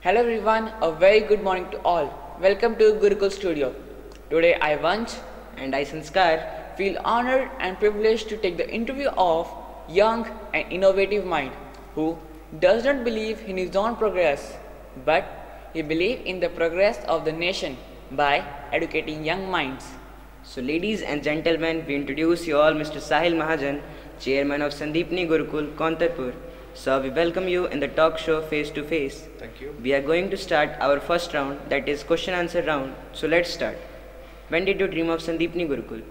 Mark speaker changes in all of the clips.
Speaker 1: Hello everyone, a very good morning to all. Welcome to Gurukul Studio. Today I, Vanch,
Speaker 2: And I, Sanskar.
Speaker 1: feel honored and privileged to take the interview of young and innovative mind who does not believe in his own progress, but he believes in the progress of the nation by educating young minds.
Speaker 2: So, ladies and gentlemen, we introduce you all Mr. 𝑠َaℎ 𝑚𝑎ℎ𝑎𝑗𝑎𝑛, Chairman of Sandeepni Gurukul, Kontarpur. Sir, we welcome you in the talk show face to face.
Speaker 3: Thank you.
Speaker 2: We are going to start our first round, that is question answer round. So, let's start. When did you dream of Sandeepni Gurukul?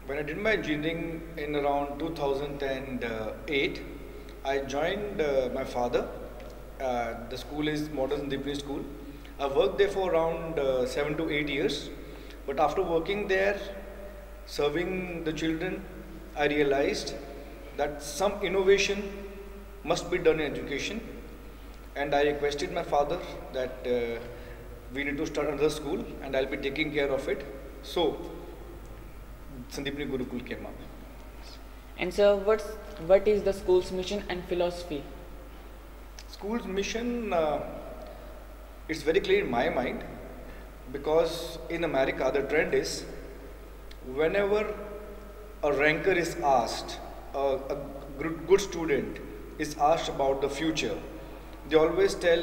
Speaker 3: When I did my engineering in around 2008, I joined my father. The school is Modern Sandeepni School. I worked there for around 7 to 8 years. But after working there, serving the children, I realized that some innovation must be done in education. And I requested my father that we need to start another school and I'll be taking care of it. So, Sandeepni Gurukul came up.
Speaker 1: And so, what is the school's mission and philosophy?
Speaker 3: School's mission, it's very clear in my mind, because in America the trend is whenever a ranker is asked, a good student is asked about the future, they always tell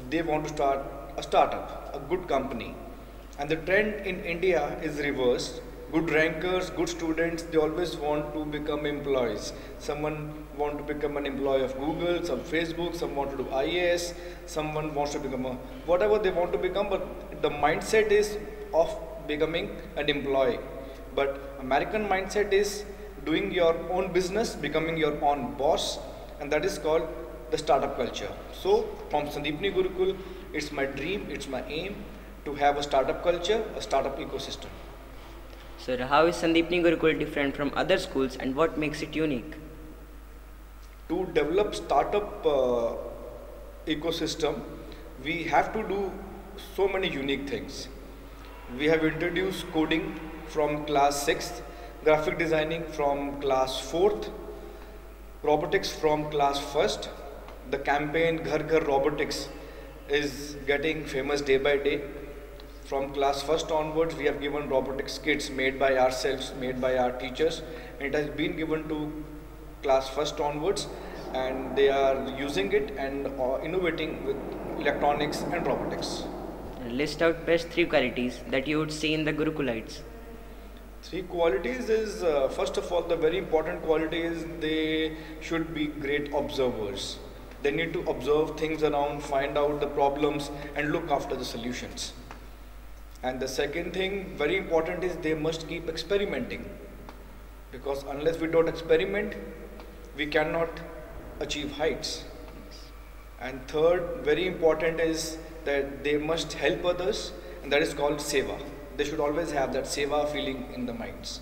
Speaker 3: they want to start a startup, a good company. And the trend in India is reversed. Good rankers, good students, they always want to become employees. Someone want to become an employee of Google, some Facebook, some want to do IAS, someone wants to become whatever they want to become, but the mindset is of becoming an employee. But American mindset is doing your own business, becoming your own boss, and that is called the startup culture. So from Sandeepni Gurukul, it's my dream, it's my aim to have a startup culture, a startup ecosystem.
Speaker 2: Sir, how is Sandeepni Gurukul different from other schools and what makes it unique?
Speaker 3: To develop startup ecosystem, we have to do so many unique things. We have introduced coding from class 6th, graphic designing from class 4th, robotics from class 1st. The campaign Ghar Ghar Robotics is getting famous day by day. From class 1st onwards, we have given robotics kits made by ourselves, made by our teachers, and it has been given to class 1st onwards, and they are using it and innovating with electronics and robotics.
Speaker 2: List out best 3 qualities that you would see in the Gurukulites.
Speaker 3: 3 qualities is, first of all, the very important quality is they should be great observers. They need to observe things around, find out the problems, and look after the solutions. And the second thing, very important, is they must keep experimenting, because unless we don't experiment, we cannot achieve heights. And third, very important, is that they must help others, and that is called seva. They should always have that seva feeling in the minds.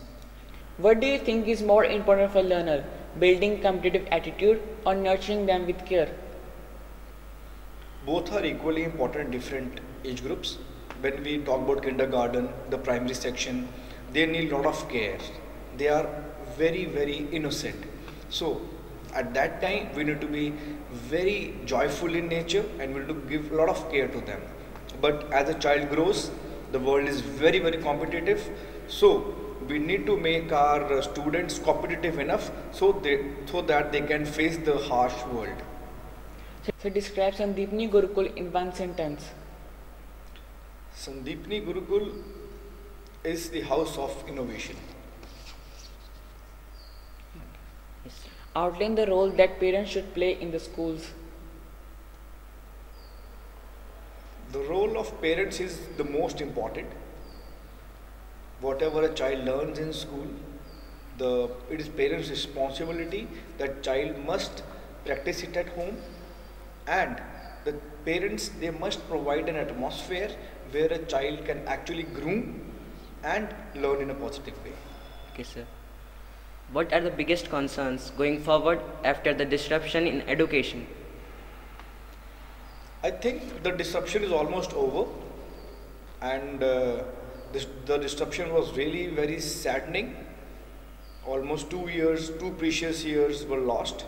Speaker 1: What do you think is more important for a learner, building competitive attitude or nurturing them with care?
Speaker 3: Both are equally important in different age groups. When we talk about kindergarten, the primary section, they need a lot of care. They are very, very innocent. So at that time, we need to be very joyful in nature and we need to give a lot of care to them. But as a child grows, the world is very, very competitive. So we need to make our students competitive enough so that they can face the harsh world.
Speaker 1: So describe Sandeepni Gurukul in one sentence.
Speaker 3: Sandeepni Gurukul is the house of innovation.
Speaker 1: Outline the role that parents should play in the schools.
Speaker 3: The role of parents is the most important. Whatever a child learns in school, it is parents' responsibility that child must practice it at home, and the parents, they must provide an atmosphere where a child can actually groom and learn in a positive way.
Speaker 2: Okay, sir. What are the biggest concerns going forward after the disruption in education?
Speaker 3: I think the disruption is almost over, and the disruption was really very saddening. Almost 2 years, 2 precious years were lost.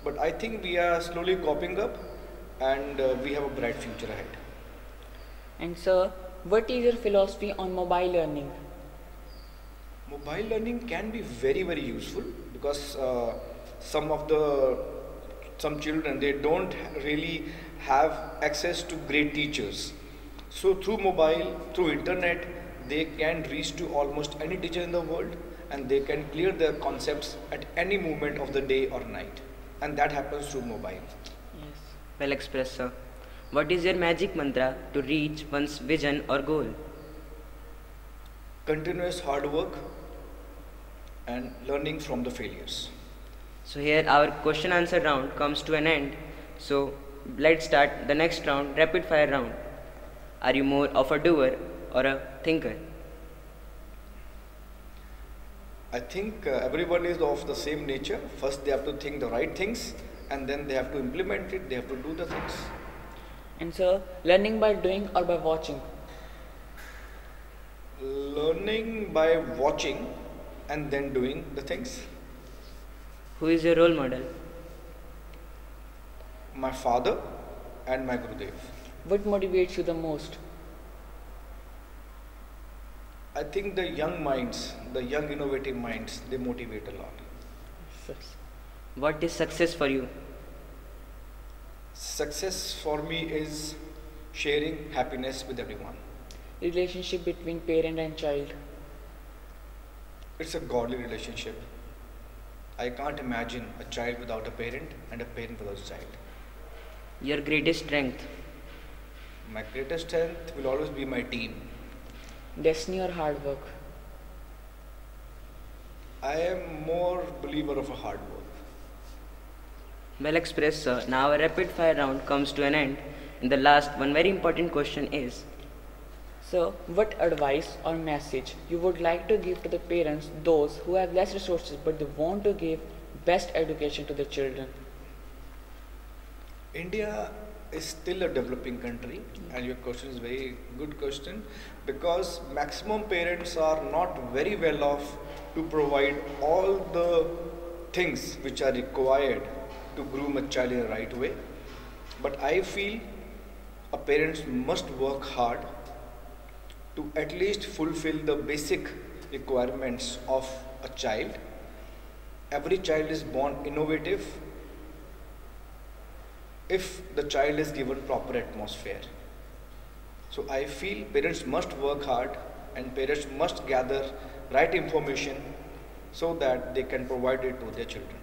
Speaker 3: But I think we are slowly coping up, and we have a bright future ahead.
Speaker 1: And sir, what is your philosophy on mobile learning?
Speaker 3: Mobile learning can be very useful because some children, they don't really have access to great teachers. So through mobile, through internet, they can reach to almost any teacher in the world, and they can clear their concepts at any moment of the day or night, and that happens through mobile.
Speaker 1: Yes.
Speaker 2: Well expressed, sir. What is your magic mantra to reach one's vision or goal?
Speaker 3: Continuous hard work and learning from the failures.
Speaker 2: So here our question answer round comes to an end. So let's start the next round, rapid fire round. Are you more of a doer or a thinker?
Speaker 3: I think everyone is of the same nature. First they have to think the right things, and then they have to implement it, they have to do the things.
Speaker 1: And sir, learning by doing or by watching?
Speaker 3: Learning by watching and then doing the things.
Speaker 2: Who is your role model?
Speaker 3: My father and my Gurudev.
Speaker 1: What motivates you the most?
Speaker 3: I think the young minds, the young innovative minds, they motivate a lot.
Speaker 1: Yes.
Speaker 2: What is success for you?
Speaker 3: Success for me is sharing happiness with everyone.
Speaker 1: Relationship between parent and child?
Speaker 3: It's a godly relationship. I can't imagine a child without a parent and a parent without a child.
Speaker 2: Your greatest strength?
Speaker 3: My greatest strength will always be my team.
Speaker 1: Destiny or hard work?
Speaker 3: I am more believer of a hard work.
Speaker 2: Well expressed, sir. Now our rapid fire round comes to an end. And the last one very important question is,
Speaker 1: Sir, what advice or message you would like to give to the parents, those who have less resources but they want to give best education to their children?
Speaker 3: India is still a developing country, and your question is very good question, because maximum parents are not very well off to provide all the things which are required to groom a child in the right way. But I feel a parents must work hard to at least fulfill the basic requirements of a child. Every child is born innovative if the child is given proper atmosphere. So I feel parents must work hard and parents must gather right information so that they can provide it to their children.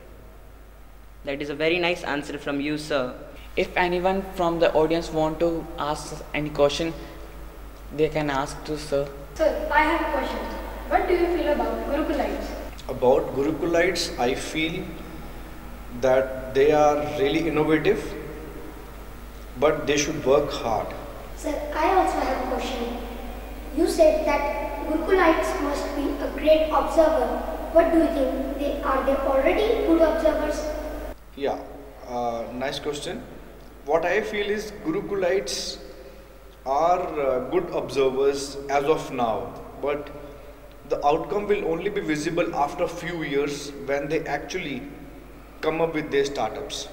Speaker 2: that is a very nice answer from you, sir.
Speaker 1: If anyone from the audience want to ask any question, they can ask to sir.
Speaker 4: Sir, I have a question. What do you feel about Gurukulites?
Speaker 3: About Gurukulites, I feel that they are really innovative, but they should work hard.
Speaker 5: Sir, I also have a question. You said that Gurukulites must be a great observer. What do you think? Are they already good observers?
Speaker 3: Yeah, nice question. What I feel is Gurukulites are good observers as of now, but the outcome will only be visible after a few years when they actually come up with their startups.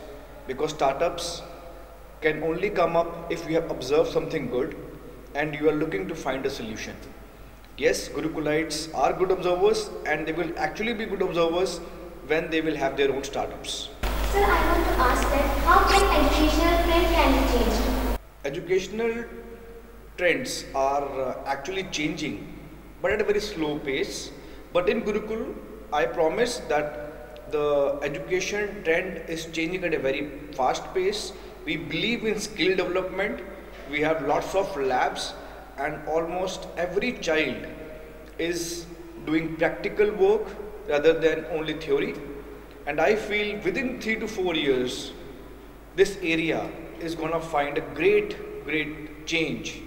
Speaker 3: Because startups can only come up if you have observed something good and you are looking to find a solution. Yes, Gurukulites are good observers, and they will actually be good observers when they will have their own startups.
Speaker 5: Sir, I want to ask that how can educational trend can be changed?
Speaker 3: Educational trends are actually changing, but at a very slow pace. But in Gurukul, I promise that the education trend is changing at a very fast pace. We believe in skill development. We have lots of labs, and almost every child is doing practical work rather than only theory. And I feel within 3 to 4 years, this area is going to find a great change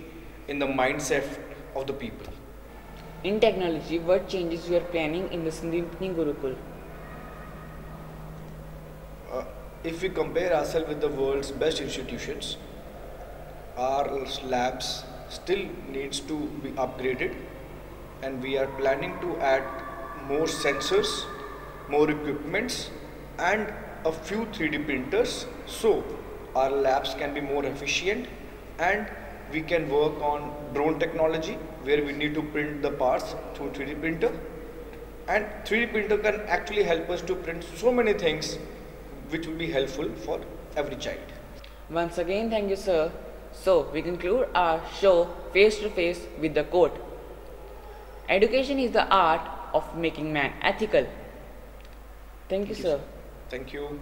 Speaker 3: in the mindset of the people.
Speaker 1: In technology, what changes you are planning in the Sandeepani Gurukul?
Speaker 3: If we compare ourselves with the world's best institutions, our labs still needs to be upgraded, and we are planning to add more sensors, more equipments, and a few 3D printers, so our labs can be more efficient, and we can work on drone technology where we need to print the parts through 3D printer. And 3D printer can actually help us to print so many things which will be helpful for every child.
Speaker 1: Once again, thank you, sir. So, we conclude our show face to face with the quote, "Education is the art of making man ethical." Thank you, sir.
Speaker 3: Thank you.